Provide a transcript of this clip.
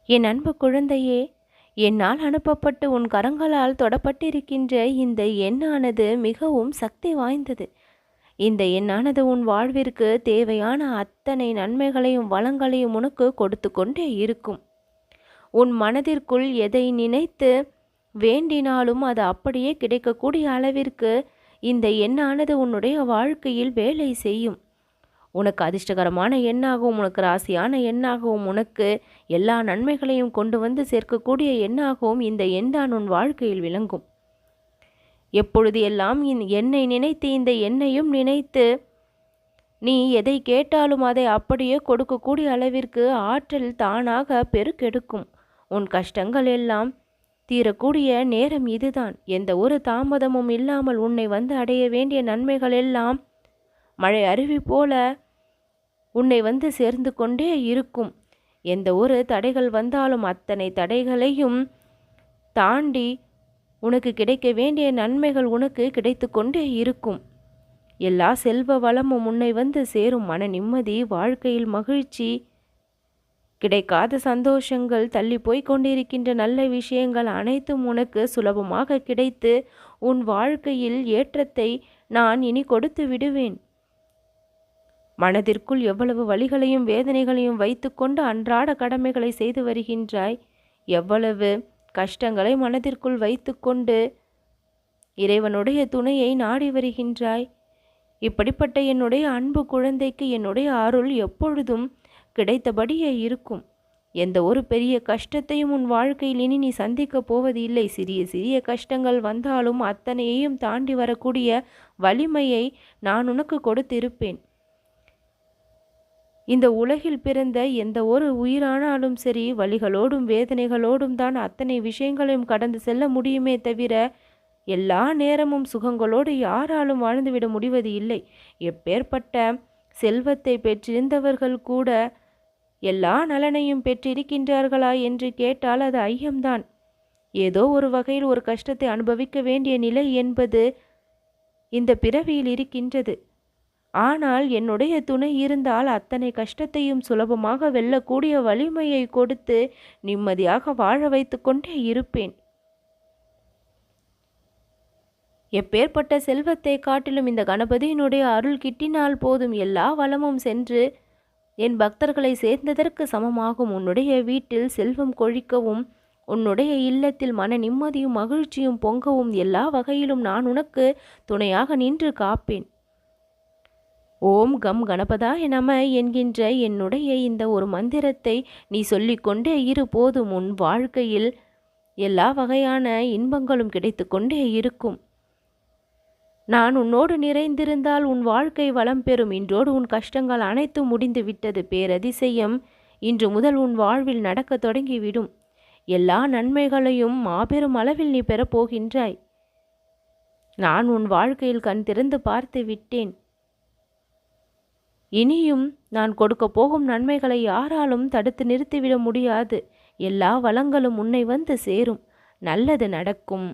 என் அன்பு குழந்தையே, என்னால் அனுப்பப்பட்டு உன் கரங்களால் தொடப்பட்டிருக்கின்ற இந்த எண்ணானது மிகவும் சக்தி வாய்ந்தது. இந்த எண்ணானது உன் வாழ்விற்கு தேவையான அத்தனை நன்மைகளையும் வளங்களையும் உனக்கு கொடுத்து கொண்டே இருக்கும். உன் மனதிற்குள் எதை நினைத்து வேண்டினாலும் அது அப்படியே கிடைக்கக்கூடிய அளவிற்கு இந்த எண்ணானது உன்னுடைய வாழ்க்கையில் வேலை செய்யும். உனக்கு அதிர்ஷ்டகரமான எண்ணாகவும், உனக்கு ராசியான எண்ணாகவும், உனக்கு எல்லா நன்மைகளையும் கொண்டு வந்து சேர்க்கக்கூடிய எண்ணாகவும் இந்த எண்தான் உன் வாழ்க்கையில் விளங்கும். எப்பொழுது எல்லாம் என்னை நினைத்து இந்த எண்ணையும் நினைத்து நீ எதை கேட்டாலும் அதை அப்படியே கொடுக்கக்கூடிய அளவிற்கு ஆற்றல் தானாக பெருக்கெடுக்கும். உன் கஷ்டங்கள் எல்லாம் தீரக்கூடிய நேரம் இதுதான். எந்த ஒரு தாமதமும் இல்லாமல் உன்னை வந்து அடைய வேண்டிய நன்மைகள் எல்லாம் மழை அருவி போல உன்னை வந்து சேர்ந்து கொண்டே இருக்கும். எந்த ஒரு தடைகள் வந்தாலும் அத்தனை தடைகளையும் தாண்டி உனக்கு கிடைக்க வேண்டிய நன்மைகள் உனக்கு கிடைத்து கொண்டே இருக்கும். எல்லா செல்வ வளமும் உன்னை வந்து சேரும். மன நிம்மதி, வாழ்க்கையில் மகிழ்ச்சி, கிடைக்காத சந்தோஷங்கள், தள்ளி போய் கொண்டிருக்கின்ற நல்ல விஷயங்கள் அனைத்தும் உனக்கு சுலபமாக கிடைத்து உன் வாழ்க்கையில் ஏற்றத்தை நான் இனி கொடுத்து விடுவேன். மனதிற்குள் எவ்வளவு வலிகளையும் வேதனைகளையும் வைத்துக்கொண்டு அன்றாட கடமைகளை செய்து வருகின்றாய். எவ்வளவு கஷ்டங்களை மனதிற்குள் வைத்துக்கொண்டு இறைவனுடைய துணையை நாடி வருகின்றாய். இப்படிப்பட்ட என்னுடைய அன்பு குழந்தைக்கு என்னுடைய அருள் எப்பொழுதும் கிடைத்தபடியே இருக்கும். எந்த ஒரு பெரிய கஷ்டத்தையும் உன் வாழ்க்கையில் இனி நீ சந்திக்கப் போவது இல்லை. சிறிய சிறிய கஷ்டங்கள் வந்தாலும் அத்தனையையும் தாண்டி வரக்கூடிய வலிமையை நான் உனக்கு கொடுத்திருப்பேன். இந்த உலகில் பிறந்த எந்த ஒரு உயிரானாலும் சரி, வலிகளோடும் வேதனைகளோடும் தான் அத்தனை விஷயங்களையும் கடந்து செல்ல முடியுமே தவிர எல்லா நேரமும் சுகங்களோடு யாராலும் வாழ்ந்துவிட முடிவது இல்லை. எப்பேற்பட்ட செல்வத்தை பெற்றிருந்தவர்கள் கூட எல்லா நலனையும் பெற்றிருக்கின்றார்களா என்று கேட்டால் அது ஐயம்தான். ஏதோ ஒரு வகையில் ஒரு கஷ்டத்தை அனுபவிக்க வேண்டிய நிலை என்பது இந்த பிறவியில் இருக்கின்றது. ஆனால் என்னுடைய துணை இருந்தால் அத்தனை கஷ்டத்தையும் சுலபமாக வெல்லக்கூடிய வலிமையை கொடுத்து நிம்மதியாக வாழ வைத்து கொண்டே இருப்பேன். எப்பேற்பட்ட செல்வத்தை காட்டிலும் இந்த கணபதியினுடைய அருள் கிட்டினால் போதும், எல்லா வளமும் சென்று என் பக்தர்களை சேர்ந்ததற்கு சமமாகும். உன்னுடைய வீட்டில் செல்வம் கொழிக்கவும், உன்னுடைய இல்லத்தில் மன நிம்மதியும் மகிழ்ச்சியும் பொங்கவும் எல்லா வகையிலும் நான் உனக்கு துணையாக நின்று காப்பேன். ஓம் கம் கணபதாய நம என்கின்ற என்னுடைய இந்த ஒரு மந்திரத்தை நீ சொல்லிக்கொண்டே இரு. போதும், உன் வாழ்க்கையில் எல்லா வகையான இன்பங்களும் கிடைத்து கொண்டே இருக்கும். நான் உன்னோடு நிறைந்திருந்தால் உன் வாழ்க்கை வளம் பெறும். இன்றோடு உன் கஷ்டங்கள் அனைத்தும் முடிந்து விட்டது. பேரதிசயம் இன்று முதல் உன் வாழ்வில் நடக்க தொடங்கிவிடும். எல்லா நன்மைகளையும் மாபெரும் அளவில் நீ பெறப்போகின்றாய். நான் உன் வாழ்க்கையில் கண் திறந்து பார்த்து விட்டேன். இனியும் நான் கொடுக்க போகும் நன்மைகளை யாராலும் தடுத்து நிறுத்திவிட முடியாது. எல்லா வளங்களும் உன்னை வந்து சேரும். நல்லது நடக்கும்.